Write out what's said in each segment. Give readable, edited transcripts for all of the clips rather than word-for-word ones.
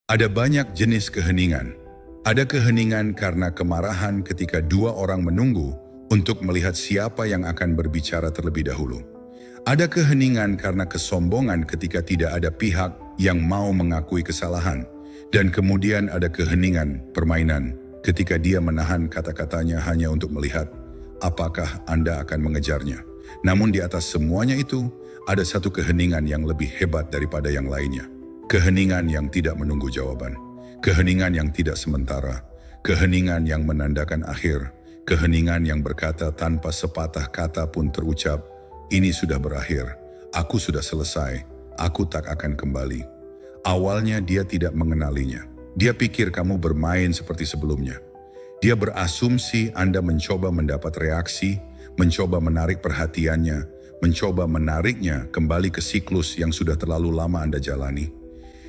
Ada banyak jenis keheningan. Ada keheningan karena kemarahan ketika dua orang menunggu untuk melihat siapa yang akan berbicara terlebih dahulu. Ada keheningan karena kesombongan ketika tidak ada pihak yang mau mengakui kesalahan. Dan kemudian ada keheningan permainan ketika dia menahan kata-katanya hanya untuk melihat apakah Anda akan mengejarnya. Namun di atas semuanya itu, ada satu keheningan yang lebih hebat daripada yang lainnya. Keheningan yang tidak menunggu jawaban. Keheningan yang tidak sementara. Keheningan yang menandakan akhir. Keheningan yang berkata tanpa sepatah kata pun terucap, "Ini sudah berakhir. Aku sudah selesai. Aku tak akan kembali." Awalnya dia tidak mengenalinya. Dia pikir kamu bermain seperti sebelumnya. Dia berasumsi Anda mencoba mendapat reaksi, mencoba menarik perhatiannya, mencoba menariknya kembali ke siklus yang sudah terlalu lama Anda jalani.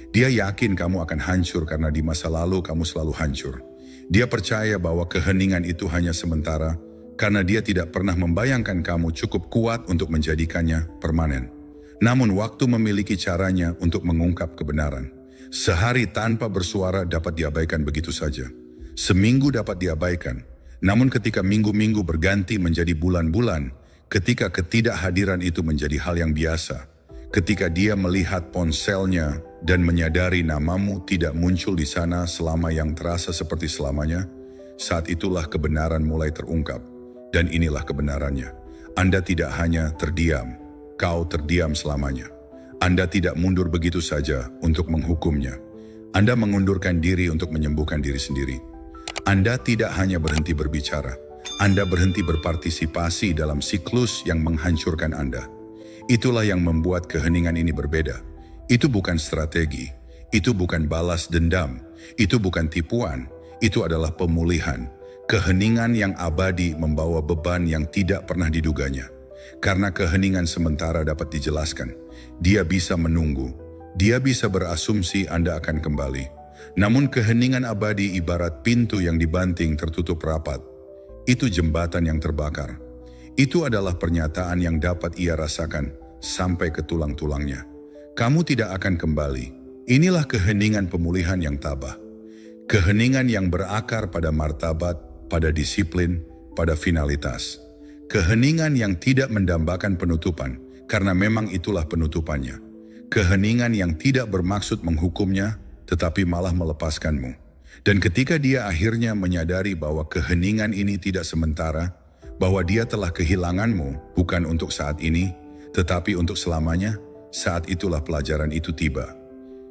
Dia yakin kamu akan hancur karena di masa lalu kamu selalu hancur. Dia percaya bahwa keheningan itu hanya sementara karena dia tidak pernah membayangkan kamu cukup kuat untuk menjadikannya permanen. Namun waktu memiliki caranya untuk mengungkap kebenaran. Sehari tanpa bersuara dapat diabaikan begitu saja. Seminggu dapat diabaikan. Namun ketika minggu-minggu berganti menjadi bulan-bulan, ketika ketidakhadiran itu menjadi hal yang biasa, ketika dia melihat ponselnya dan menyadari namamu tidak muncul di sana selama yang terasa seperti selamanya, saat itulah kebenaran mulai terungkap. Dan inilah kebenarannya. Anda tidak hanya terdiam, kau terdiam selamanya. Anda tidak mundur begitu saja untuk menghukumnya. Anda mengundurkan diri untuk menyembuhkan diri sendiri. Anda tidak hanya berhenti berbicara, Anda berhenti berpartisipasi dalam siklus yang menghancurkan Anda. Itulah yang membuat keheningan ini berbeda. Itu bukan strategi, itu bukan balas dendam, itu bukan tipuan, itu adalah pemulihan. Keheningan yang abadi membawa beban yang tidak pernah diduganya. Karena keheningan sementara dapat dijelaskan, dia bisa menunggu, dia bisa berasumsi Anda akan kembali. Namun keheningan abadi ibarat pintu yang dibanting tertutup rapat. Itu jembatan yang terbakar. Itu adalah pernyataan yang dapat ia rasakan sampai ke tulang-tulangnya. Kamu tidak akan kembali. Inilah keheningan pemulihan yang tabah. Keheningan yang berakar pada martabat, pada disiplin, pada finalitas. Keheningan yang tidak mendambakan penutupan, karena memang itulah penutupannya. Keheningan yang tidak bermaksud menghukumnya, tetapi malah melepaskanmu. Dan ketika dia akhirnya menyadari bahwa keheningan ini tidak sementara, bahwa dia telah kehilanganmu bukan untuk saat ini, tetapi untuk selamanya, saat itulah pelajaran itu tiba.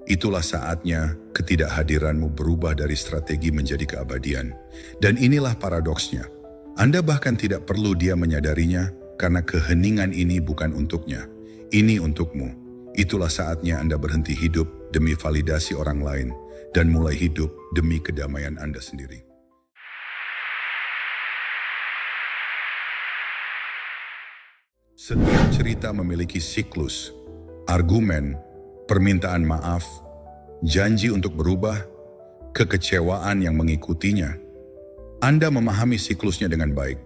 Itulah saatnya ketidakhadiranmu berubah dari strategi menjadi keabadian. Dan inilah paradoksnya. Anda bahkan tidak perlu dia menyadarinya karena keheningan ini bukan untuknya. Ini untukmu. Itulah saatnya Anda berhenti hidup demi validasi orang lain dan mulai hidup demi kedamaian Anda sendiri. Setiap cerita memiliki siklus, argumen, permintaan maaf, janji untuk berubah, kekecewaan yang mengikutinya. Anda memahami siklusnya dengan baik.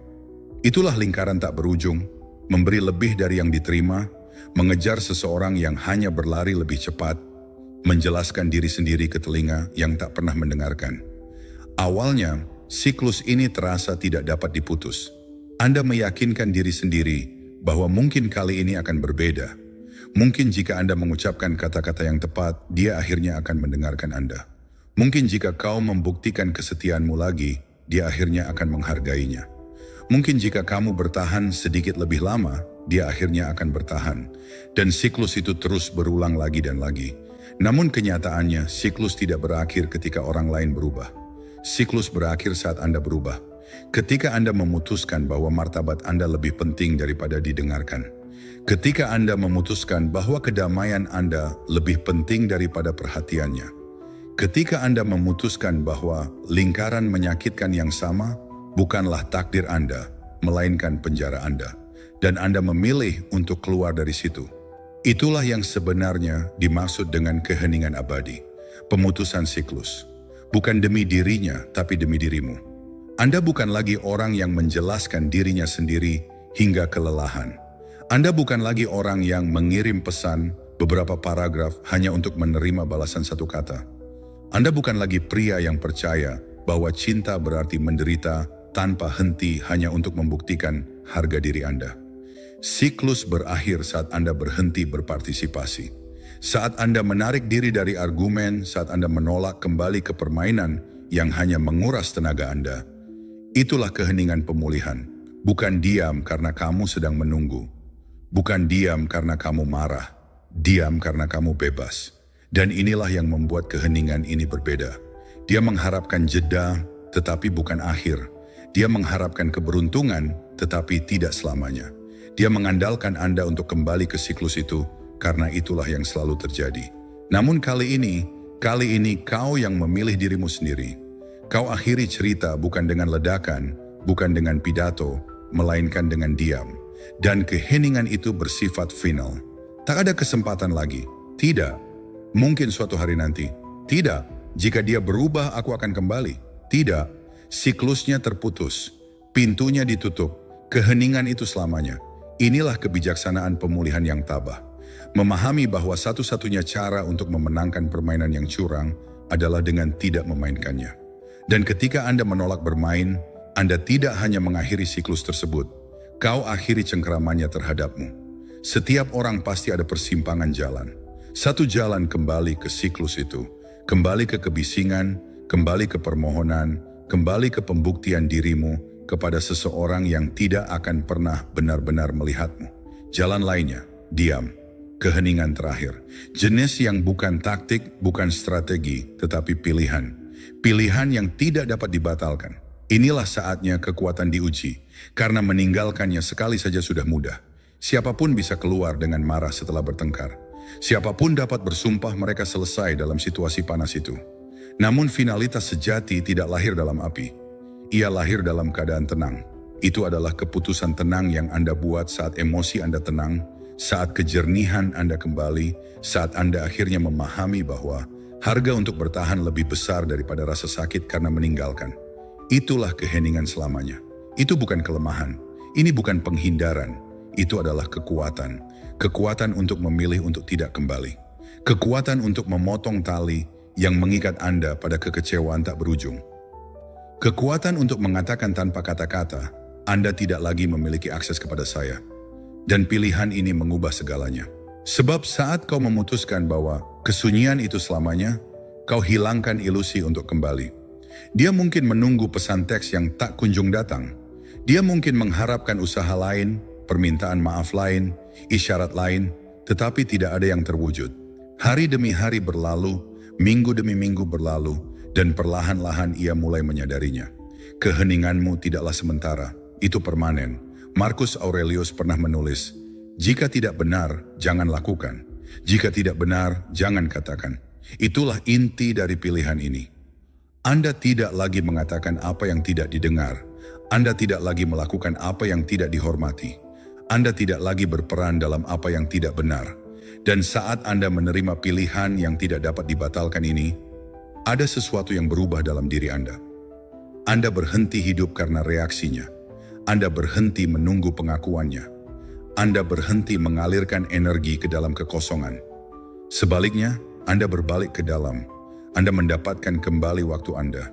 Itulah lingkaran tak berujung, memberi lebih dari yang diterima, mengejar seseorang yang hanya berlari lebih cepat, menjelaskan diri sendiri ke telinga yang tak pernah mendengarkan. Awalnya, siklus ini terasa tidak dapat diputus. Anda meyakinkan diri sendiri bahwa mungkin kali ini akan berbeda. Mungkin jika Anda mengucapkan kata-kata yang tepat, dia akhirnya akan mendengarkan Anda. Mungkin jika kau membuktikan kesetiaanmu lagi, dia akhirnya akan menghargainya. Mungkin jika kamu bertahan sedikit lebih lama, dia akhirnya akan bertahan. Dan siklus itu terus berulang lagi dan lagi. Namun kenyataannya, siklus tidak berakhir ketika orang lain berubah. Siklus berakhir saat Anda berubah. Ketika Anda memutuskan bahwa martabat Anda lebih penting daripada didengarkan. Ketika Anda memutuskan bahwa kedamaian Anda lebih penting daripada perhatiannya. Ketika Anda memutuskan bahwa lingkaran menyakitkan yang sama bukanlah takdir Anda, melainkan penjara Anda. Dan Anda memilih untuk keluar dari situ. Itulah yang sebenarnya dimaksud dengan keheningan abadi. Pemutusan siklus. Bukan demi dirinya, tapi demi dirimu. Anda bukan lagi orang yang menjelaskan dirinya sendiri hingga kelelahan. Anda bukan lagi orang yang mengirim pesan beberapa paragraf hanya untuk menerima balasan satu kata. Anda bukan lagi pria yang percaya bahwa cinta berarti menderita tanpa henti hanya untuk membuktikan harga diri Anda. Siklus berakhir saat Anda berhenti berpartisipasi. Saat Anda menarik diri dari argumen, saat Anda menolak kembali ke permainan yang hanya menguras tenaga Anda. Itulah keheningan pemulihan. Bukan diam karena kamu sedang menunggu. Bukan diam karena kamu marah. Diam karena kamu bebas. Dan inilah yang membuat keheningan ini berbeda. Dia mengharapkan jeda, tetapi bukan akhir. Dia mengharapkan keberuntungan, tetapi tidak selamanya. Dia mengandalkan Anda untuk kembali ke siklus itu, karena itulah yang selalu terjadi. Namun kali ini kau yang memilih dirimu sendiri. Kau akhiri cerita bukan dengan ledakan, bukan dengan pidato, melainkan dengan diam. Dan keheningan itu bersifat final. Tak ada kesempatan lagi. Tidak. Mungkin suatu hari nanti. Tidak. Jika dia berubah, aku akan kembali. Tidak. Siklusnya terputus. Pintunya ditutup. Keheningan itu selamanya. Inilah kebijaksanaan pemulihan yang tabah. Memahami bahwa satu-satunya cara untuk memenangkan permainan yang curang adalah dengan tidak memainkannya. Dan ketika Anda menolak bermain, Anda tidak hanya mengakhiri siklus tersebut, kau akhiri cengkeramannya terhadapmu. Setiap orang pasti ada persimpangan jalan. Satu jalan kembali ke siklus itu, kembali ke kebisingan, kembali ke permohonan, kembali ke pembuktian dirimu, kepada seseorang yang tidak akan pernah benar-benar melihatmu. Jalan lainnya, diam, keheningan terakhir. Jenis yang bukan taktik, bukan strategi, tetapi pilihan. Pilihan yang tidak dapat dibatalkan. Inilah saatnya kekuatan diuji, karena meninggalkannya sekali saja sudah mudah. Siapapun bisa keluar dengan marah setelah bertengkar. Siapapun dapat bersumpah mereka selesai dalam situasi panas itu. Namun finalitas sejati tidak lahir dalam api. Ia lahir dalam keadaan tenang. Itu adalah keputusan tenang yang Anda buat saat emosi Anda tenang, saat kejernihan Anda kembali, saat Anda akhirnya memahami bahwa harga untuk bertahan lebih besar daripada rasa sakit karena meninggalkan. Itulah keheningan selamanya. Itu bukan kelemahan. Ini bukan penghindaran. Itu adalah kekuatan. Kekuatan untuk memilih untuk tidak kembali. Kekuatan untuk memotong tali yang mengikat Anda pada kekecewaan tak berujung. Kekuatan untuk mengatakan tanpa kata-kata, Anda tidak lagi memiliki akses kepada saya. Dan pilihan ini mengubah segalanya. Sebab saat kau memutuskan bahwa kesunyian itu selamanya, kau hilangkan ilusi untuk kembali. Dia mungkin menunggu pesan teks yang tak kunjung datang. Dia mungkin mengharapkan usaha lain, permintaan maaf lain, isyarat lain, tetapi tidak ada yang terwujud. Hari demi hari berlalu, minggu demi minggu berlalu, dan perlahan-lahan ia mulai menyadarinya. Keheninganmu tidaklah sementara, itu permanen. Marcus Aurelius pernah menulis, jika tidak benar, jangan lakukan. Jika tidak benar, jangan katakan. Itulah inti dari pilihan ini. Anda tidak lagi mengatakan apa yang tidak didengar. Anda tidak lagi melakukan apa yang tidak dihormati. Anda tidak lagi berperan dalam apa yang tidak benar. Dan saat Anda menerima pilihan yang tidak dapat dibatalkan ini, ada sesuatu yang berubah dalam diri Anda. Anda berhenti hidup karena reaksinya. Anda berhenti menunggu pengakuannya. Anda berhenti mengalirkan energi ke dalam kekosongan. Sebaliknya, Anda berbalik ke dalam. Anda mendapatkan kembali waktu Anda.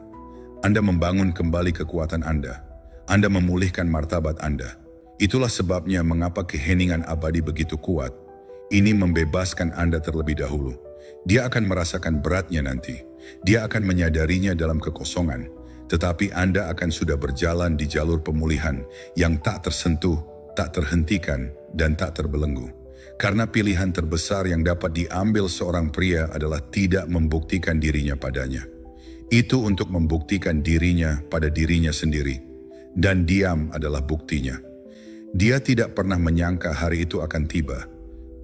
Anda membangun kembali kekuatan Anda. Anda memulihkan martabat Anda. Itulah sebabnya mengapa keheningan abadi begitu kuat. Ini membebaskan Anda terlebih dahulu. Dia akan merasakan beratnya nanti. Dia akan menyadarinya dalam kekosongan, tetapi Anda akan sudah berjalan di jalur pemulihan yang tak tersentuh, tak terhentikan, dan tak terbelenggu. Karena pilihan terbesar yang dapat diambil seorang pria adalah tidak membuktikan dirinya padanya. Itu untuk membuktikan dirinya pada dirinya sendiri. Dan diam adalah buktinya. Dia tidak pernah menyangka hari itu akan tiba.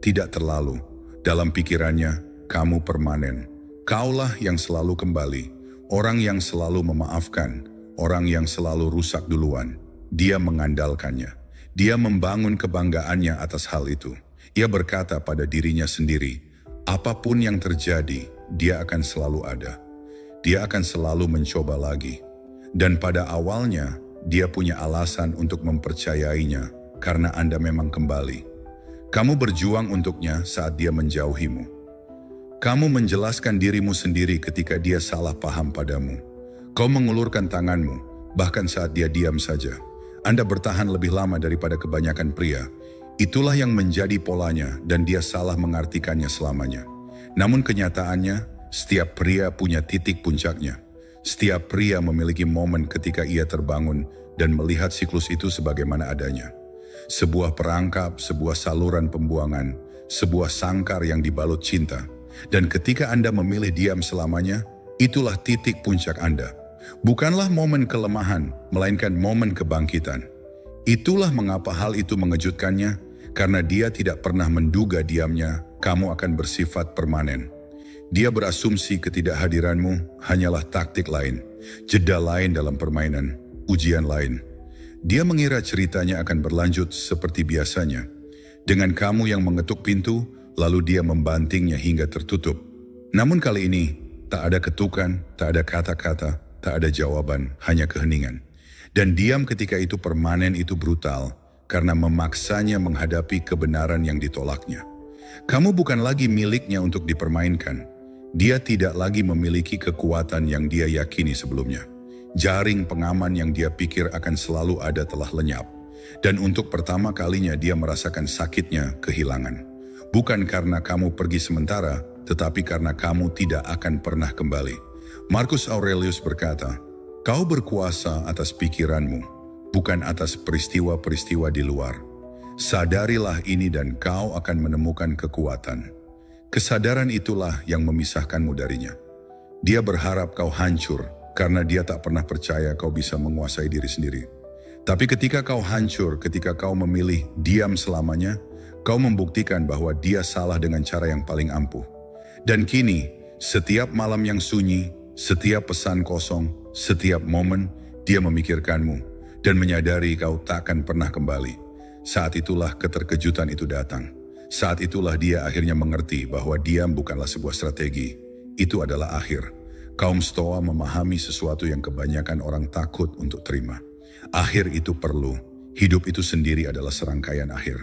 Tidak terlalu. Dalam pikirannya, kamu permanen. Kaulah yang selalu kembali, orang yang selalu memaafkan, orang yang selalu rusak duluan. Dia mengandalkannya. Dia membangun kebanggaannya atas hal itu. Ia berkata pada dirinya sendiri, apapun yang terjadi, dia akan selalu ada. Dia akan selalu mencoba lagi. Dan pada awalnya, dia punya alasan untuk mempercayainya karena Anda memang kembali. Kamu berjuang untuknya saat dia menjauhimu. Kamu menjelaskan dirimu sendiri ketika dia salah paham padamu. Kau mengulurkan tanganmu, bahkan saat dia diam saja. Anda bertahan lebih lama daripada kebanyakan pria. Itulah yang menjadi polanya dan dia salah mengartikannya selamanya. Namun kenyataannya, setiap pria punya titik puncaknya. Setiap pria memiliki momen ketika ia terbangun dan melihat siklus itu sebagaimana adanya. Sebuah perangkap, sebuah saluran pembuangan, sebuah sangkar yang dibalut cinta. Dan ketika Anda memilih diam selamanya, itulah titik puncak Anda. Bukanlah momen kelemahan, melainkan momen kebangkitan. Itulah mengapa hal itu mengejutkannya, karena dia tidak pernah menduga diamnya kamu akan bersifat permanen. Dia berasumsi ketidakhadiranmu hanyalah taktik lain, jeda lain dalam permainan, ujian lain. Dia mengira ceritanya akan berlanjut seperti biasanya, dengan kamu yang mengetuk pintu, lalu dia membantingnya hingga tertutup. Namun kali ini, tak ada ketukan, tak ada kata-kata, tak ada jawaban, hanya keheningan. Dan diam ketika itu permanen itu brutal, karena memaksanya menghadapi kebenaran yang ditolaknya. Kamu bukan lagi miliknya untuk dipermainkan. Dia tidak lagi memiliki kekuatan yang dia yakini sebelumnya. Jaring pengaman yang dia pikir akan selalu ada telah lenyap. Dan untuk pertama kalinya dia merasakan sakitnya kehilangan. Bukan karena kamu pergi sementara, tetapi karena kamu tidak akan pernah kembali. Marcus Aurelius berkata, "Kau berkuasa atas pikiranmu, bukan atas peristiwa-peristiwa di luar. Sadarilah ini dan kau akan menemukan kekuatan." Kesadaran itulah yang memisahkanmu darinya. Dia berharap kau hancur, karena dia tak pernah percaya kau bisa menguasai diri sendiri. Tapi ketika kau hancur, ketika kau memilih diam selamanya, kau membuktikan bahwa dia salah dengan cara yang paling ampuh. Dan kini, setiap malam yang sunyi, setiap pesan kosong, setiap momen, dia memikirkanmu dan menyadari kau takkan pernah kembali. Saat itulah keterkejutan itu datang. Saat itulah dia akhirnya mengerti bahwa diam bukanlah sebuah strategi. Itu adalah akhir. Kaum Stoa memahami sesuatu yang kebanyakan orang takut untuk terima. Akhir itu perlu. Hidup itu sendiri adalah serangkaian akhir.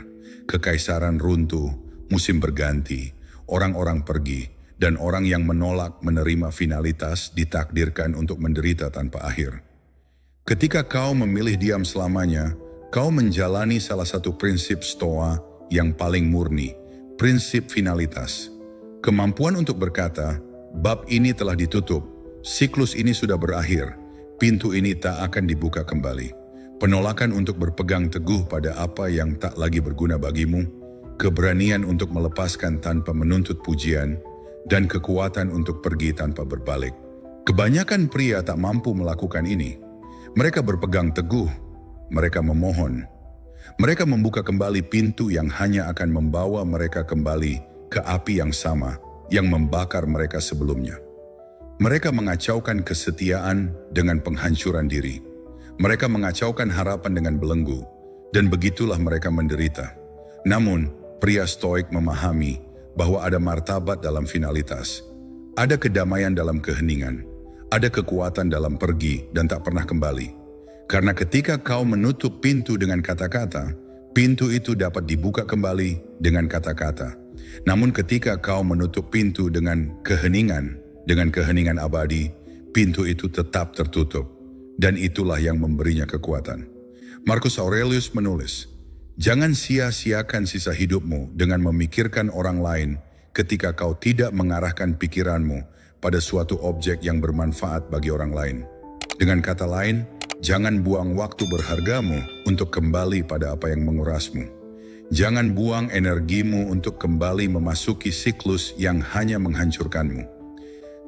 Kekaisaran runtuh, musim berganti, orang-orang pergi, dan orang yang menolak menerima finalitas ditakdirkan untuk menderita tanpa akhir. Ketika kau memilih diam selamanya, kau menjalani salah satu prinsip Stoa yang paling murni, prinsip finalitas. Kemampuan untuk berkata, bab ini telah ditutup, siklus ini sudah berakhir, pintu ini tak akan dibuka kembali. Penolakan untuk berpegang teguh pada apa yang tak lagi berguna bagimu, keberanian untuk melepaskan tanpa menuntut pujian, dan kekuatan untuk pergi tanpa berbalik. Kebanyakan pria tak mampu melakukan ini. Mereka berpegang teguh, mereka memohon. Mereka membuka kembali pintu yang hanya akan membawa mereka kembali ke api yang sama yang membakar mereka sebelumnya. Mereka mengacaukan kesetiaan dengan penghancuran diri. Mereka mengacaukan harapan dengan belenggu, dan begitulah mereka menderita. Namun, pria stoik memahami bahwa ada martabat dalam finalitas, ada kedamaian dalam keheningan, ada kekuatan dalam pergi dan tak pernah kembali. Karena ketika kau menutup pintu dengan kata-kata, pintu itu dapat dibuka kembali dengan kata-kata. Namun ketika kau menutup pintu dengan keheningan abadi, pintu itu tetap tertutup. Dan itulah yang memberinya kekuatan. Marcus Aurelius menulis, "Jangan sia-siakan sisa hidupmu dengan memikirkan orang lain ketika kau tidak mengarahkan pikiranmu pada suatu objek yang bermanfaat bagi orang lain. Dengan kata lain, jangan buang waktu berhargamu untuk kembali pada apa yang mengurasmu. Jangan buang energimu untuk kembali memasuki siklus yang hanya menghancurkanmu.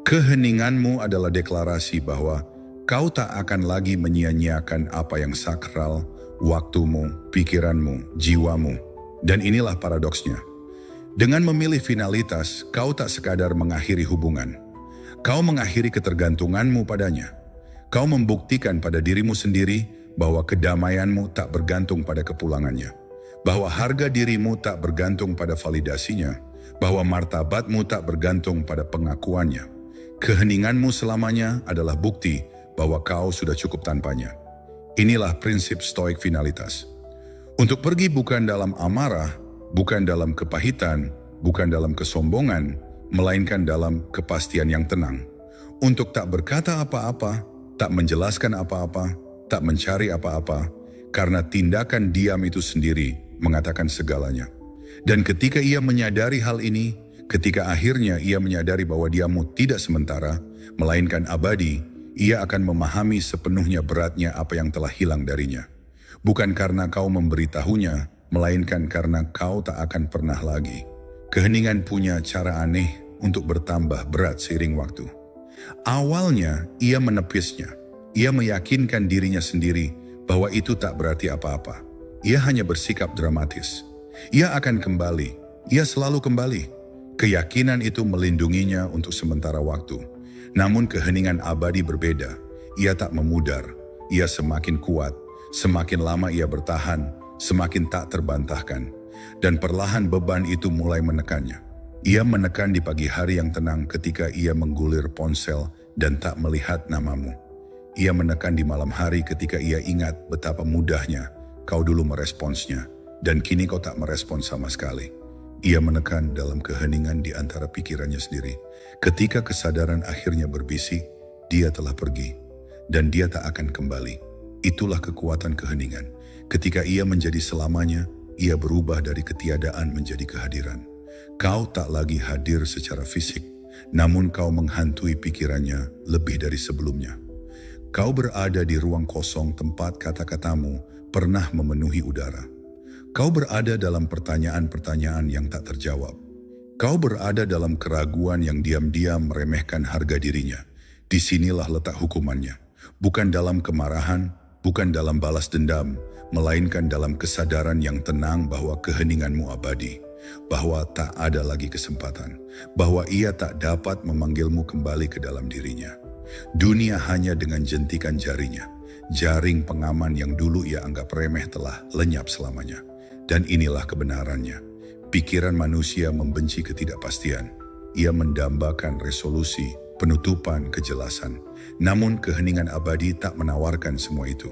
Keheninganmu adalah deklarasi bahwa kau tak akan lagi menyia-nyiakan apa yang sakral, waktumu, pikiranmu, jiwamu. Dan inilah paradoksnya. Dengan memilih finalitas, kau tak sekadar mengakhiri hubungan. Kau mengakhiri ketergantunganmu padanya. Kau membuktikan pada dirimu sendiri bahwa kedamaianmu tak bergantung pada kepulangannya. Bahwa harga dirimu tak bergantung pada validasinya. Bahwa martabatmu tak bergantung pada pengakuannya. Keheninganmu selamanya adalah bukti bahwa kau sudah cukup tanpanya. Inilah prinsip stoik finalitas. Untuk pergi bukan dalam amarah, bukan dalam kepahitan, bukan dalam kesombongan, melainkan dalam kepastian yang tenang. Untuk tak berkata apa-apa, tak menjelaskan apa-apa, tak mencari apa-apa, karena tindakan diam itu sendiri mengatakan segalanya. Dan ketika ia menyadari hal ini, ketika akhirnya ia menyadari bahwa diammu tidak sementara, melainkan abadi, ia akan memahami sepenuhnya beratnya apa yang telah hilang darinya. Bukan karena kau memberitahunya, melainkan karena kau tak akan pernah lagi. Keheningan punya cara aneh untuk bertambah berat seiring waktu. Awalnya ia menepisnya, ia meyakinkan dirinya sendiri bahwa itu tak berarti apa-apa. Ia hanya bersikap dramatis. Ia akan kembali, ia selalu kembali. Keyakinan itu melindunginya untuk sementara waktu. Namun keheningan abadi berbeda. Ia tak memudar, ia semakin kuat, semakin lama ia bertahan, semakin tak terbantahkan. Dan perlahan beban itu mulai menekannya. Ia menekan di pagi hari yang tenang ketika ia menggulir ponsel dan tak melihat namamu. Ia menekan di malam hari ketika ia ingat betapa mudahnya kau dulu meresponsnya, dan kini kau tak merespons sama sekali. Ia menekan dalam keheningan di antara pikirannya sendiri. Ketika kesadaran akhirnya berbisik, dia telah pergi, dan dia tak akan kembali. Itulah kekuatan keheningan. Ketika ia menjadi selamanya, ia berubah dari ketiadaan menjadi kehadiran. Kau tak lagi hadir secara fisik, namun kau menghantui pikirannya lebih dari sebelumnya. Kau berada di ruang kosong tempat kata-katamu pernah memenuhi udara. Kau berada dalam pertanyaan-pertanyaan yang tak terjawab. Kau berada dalam keraguan yang diam-diam meremehkan harga dirinya. Disinilah letak hukumannya. Bukan dalam kemarahan, bukan dalam balas dendam, melainkan dalam kesadaran yang tenang bahwa keheninganmu abadi, bahwa tak ada lagi kesempatan, bahwa ia tak dapat memanggilmu kembali ke dalam dirinya. Dunia hanya dengan jentikan jarinya. Jaring pengaman yang dulu ia anggap remeh telah lenyap selamanya. Dan inilah kebenarannya. Pikiran manusia membenci ketidakpastian. Ia mendambakan resolusi, penutupan, kejelasan. Namun keheningan abadi tak menawarkan semua itu.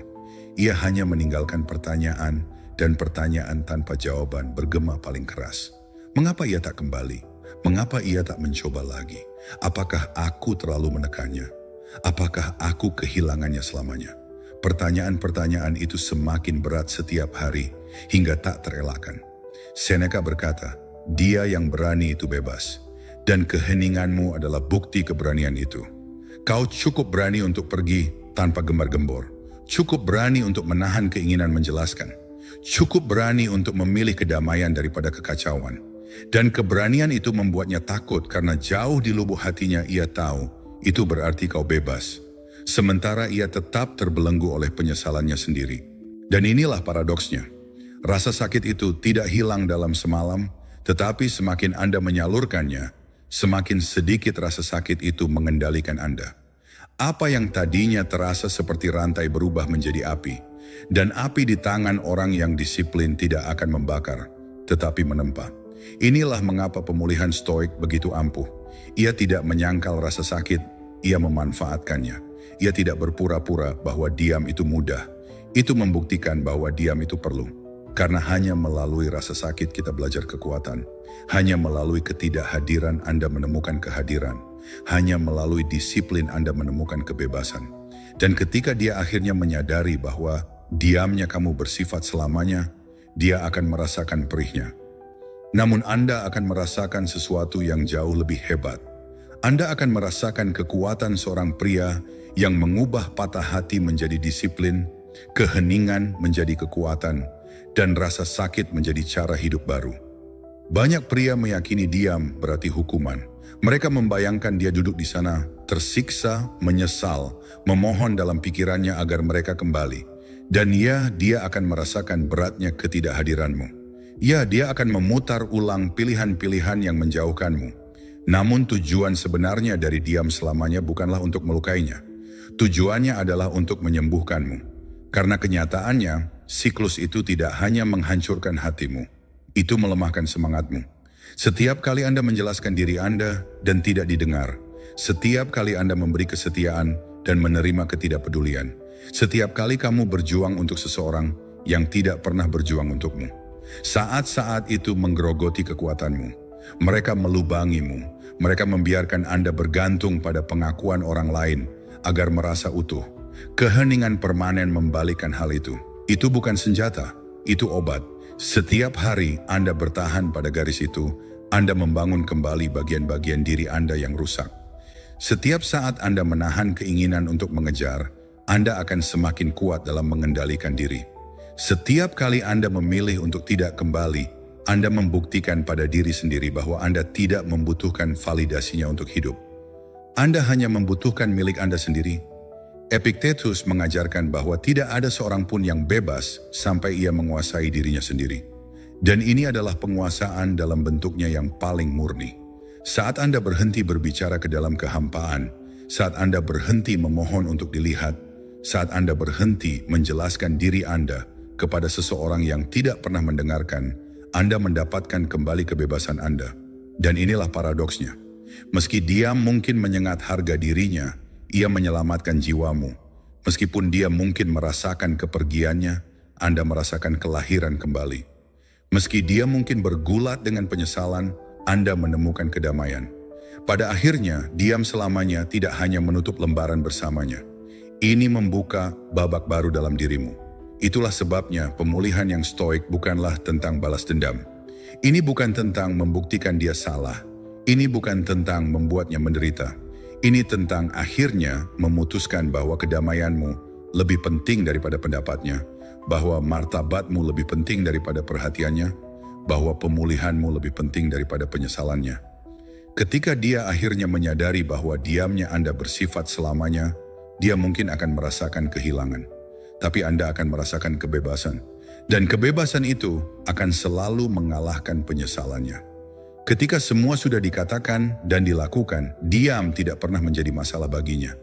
Ia hanya meninggalkan pertanyaan, dan pertanyaan tanpa jawaban bergema paling keras. Mengapa ia tak kembali? Mengapa ia tak mencoba lagi? Apakah aku terlalu menekannya? Apakah aku kehilangannya selamanya? Pertanyaan-pertanyaan itu semakin berat setiap hari hingga tak terelakkan. Seneca berkata, dia yang berani itu bebas, dan keheninganmu adalah bukti keberanian itu. Kau cukup berani untuk pergi tanpa gembar-gembor, cukup berani untuk menahan keinginan menjelaskan, cukup berani untuk memilih kedamaian daripada kekacauan. Dan keberanian itu membuatnya takut karena jauh di lubuk hatinya ia tahu itu berarti kau bebas. Sementara ia tetap terbelenggu oleh penyesalannya sendiri. Dan inilah paradoksnya. Rasa sakit itu tidak hilang dalam semalam, tetapi semakin Anda menyalurkannya, semakin sedikit rasa sakit itu mengendalikan Anda. Apa yang tadinya terasa seperti rantai berubah menjadi api, dan api di tangan orang yang disiplin tidak akan membakar, tetapi menempa. Inilah mengapa pemulihan stoik begitu ampuh. Ia tidak menyangkal rasa sakit, ia memanfaatkannya. Ia tidak berpura-pura bahwa diam itu mudah. Itu membuktikan bahwa diam itu perlu. Karena hanya melalui rasa sakit kita belajar kekuatan. Hanya melalui ketidakhadiran Anda menemukan kehadiran. Hanya melalui disiplin Anda menemukan kebebasan. Dan ketika dia akhirnya menyadari bahwa diamnya kamu bersifat selamanya, dia akan merasakan perihnya. Namun Anda akan merasakan sesuatu yang jauh lebih hebat. Anda akan merasakan kekuatan seorang pria yang mengubah patah hati menjadi disiplin, keheningan menjadi kekuatan, dan rasa sakit menjadi cara hidup baru. Banyak pria meyakini diam berarti hukuman. Mereka membayangkan dia duduk di sana, tersiksa, menyesal, memohon dalam pikirannya agar mereka kembali. Dan ya, dia akan merasakan beratnya ketidakhadiranmu. Ya, dia akan memutar ulang pilihan-pilihan yang menjauhkanmu. Namun tujuan sebenarnya dari diam selamanya bukanlah untuk melukainya. Tujuannya adalah untuk menyembuhkanmu. Karena kenyataannya, siklus itu tidak hanya menghancurkan hatimu, itu melemahkan semangatmu. Setiap kali Anda menjelaskan diri Anda dan tidak didengar, setiap kali Anda memberi kesetiaan dan menerima ketidakpedulian, setiap kali kamu berjuang untuk seseorang yang tidak pernah berjuang untukmu, saat-saat itu menggerogoti kekuatanmu. Mereka melubangimu, Mereka membiarkan Anda bergantung pada pengakuan orang lain agar merasa utuh. Keheningan permanen membalikkan hal itu. Itu bukan senjata, itu obat. Setiap hari Anda bertahan pada garis itu, Anda membangun kembali bagian-bagian diri Anda yang rusak. Setiap saat Anda menahan keinginan untuk mengejar, Anda akan semakin kuat dalam mengendalikan diri. Setiap kali Anda memilih untuk tidak kembali, Anda membuktikan pada diri sendiri bahwa Anda tidak membutuhkan validasinya untuk hidup. Anda hanya membutuhkan milik Anda sendiri. Epictetus mengajarkan bahwa tidak ada seorang pun yang bebas sampai ia menguasai dirinya sendiri. Dan ini adalah penguasaan dalam bentuknya yang paling murni. Saat Anda berhenti berbicara ke dalam kehampaan, saat Anda berhenti memohon untuk dilihat, saat Anda berhenti menjelaskan diri Anda kepada seseorang yang tidak pernah mendengarkan, Anda mendapatkan kembali kebebasan Anda. Dan inilah paradoksnya. Meski dia mungkin menyengat harga dirinya, ia menyelamatkan jiwamu. Meskipun dia mungkin merasakan kepergiannya, Anda merasakan kelahiran kembali. Meski dia mungkin bergulat dengan penyesalan, Anda menemukan kedamaian. Pada akhirnya, diam selamanya tidak hanya menutup lembaran bersamanya. Ini membuka babak baru dalam dirimu. Itulah sebabnya pemulihan yang stoik bukanlah tentang balas dendam. Ini bukan tentang membuktikan dia salah. Ini bukan tentang membuatnya menderita. Ini tentang akhirnya memutuskan bahwa kedamaianmu lebih penting daripada pendapatnya, bahwa martabatmu lebih penting daripada perhatiannya, bahwa pemulihanmu lebih penting daripada penyesalannya. Ketika dia akhirnya menyadari bahwa diamnya Anda bersifat selamanya, dia mungkin akan merasakan kehilangan. Tapi Anda akan merasakan kebebasan. Dan kebebasan itu akan selalu mengalahkan penyesalannya. Ketika semua sudah dikatakan dan dilakukan, diam tidak pernah menjadi masalah baginya.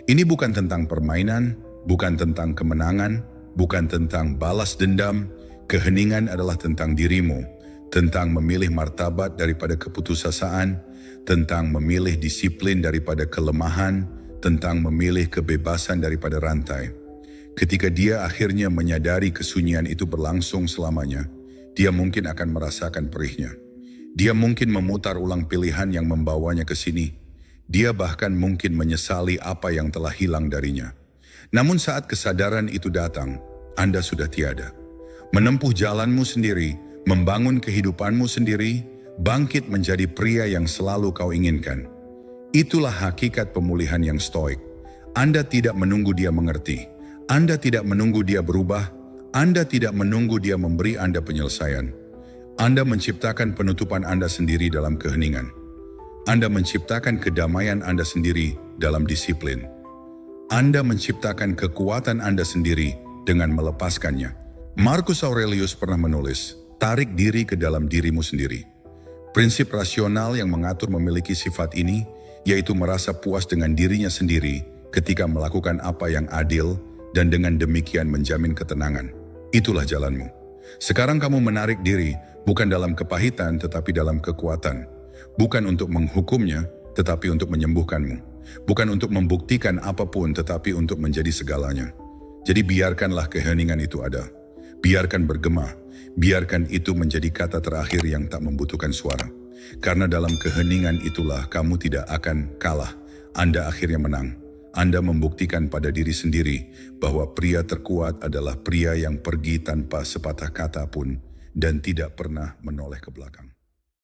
Ini bukan tentang permainan, bukan tentang kemenangan, bukan tentang balas dendam. Keheningan adalah tentang dirimu, tentang memilih martabat daripada keputusasaan, tentang memilih disiplin daripada kelemahan, tentang memilih kebebasan daripada rantai. Ketika dia akhirnya menyadari kesunyian itu berlangsung selamanya, dia mungkin akan merasakan perihnya. Dia mungkin memutar ulang pilihan yang membawanya ke sini. Dia bahkan mungkin menyesali apa yang telah hilang darinya. Namun saat kesadaran itu datang, Anda sudah tiada. Menempuh jalanmu sendiri, membangun kehidupanmu sendiri, bangkit menjadi pria yang selalu kau inginkan. Itulah hakikat pemulihan yang stoik. Anda tidak menunggu dia mengerti. Anda tidak menunggu dia berubah. Anda tidak menunggu dia memberi Anda penyelesaian. Anda menciptakan penutupan Anda sendiri dalam keheningan. Anda menciptakan kedamaian Anda sendiri dalam disiplin. Anda menciptakan kekuatan Anda sendiri dengan melepaskannya. Marcus Aurelius pernah menulis, tarik diri ke dalam dirimu sendiri. Prinsip rasional yang mengatur memiliki sifat ini, yaitu merasa puas dengan dirinya sendiri ketika melakukan apa yang adil dan dengan demikian menjamin ketenangan. Itulah jalanmu. Sekarang kamu menarik diri, bukan dalam kepahitan tetapi dalam kekuatan. Bukan untuk menghukumnya tetapi untuk menyembuhkanmu. Bukan untuk membuktikan apapun tetapi untuk menjadi segalanya. Jadi biarkanlah keheningan itu ada. Biarkan bergema. Biarkan itu menjadi kata terakhir yang tak membutuhkan suara. Karena dalam keheningan itulah kamu tidak akan kalah. Anda akhirnya menang. Anda membuktikan pada diri sendiri bahwa pria terkuat adalah pria yang pergi tanpa sepatah kata pun dan tidak pernah menoleh ke belakang.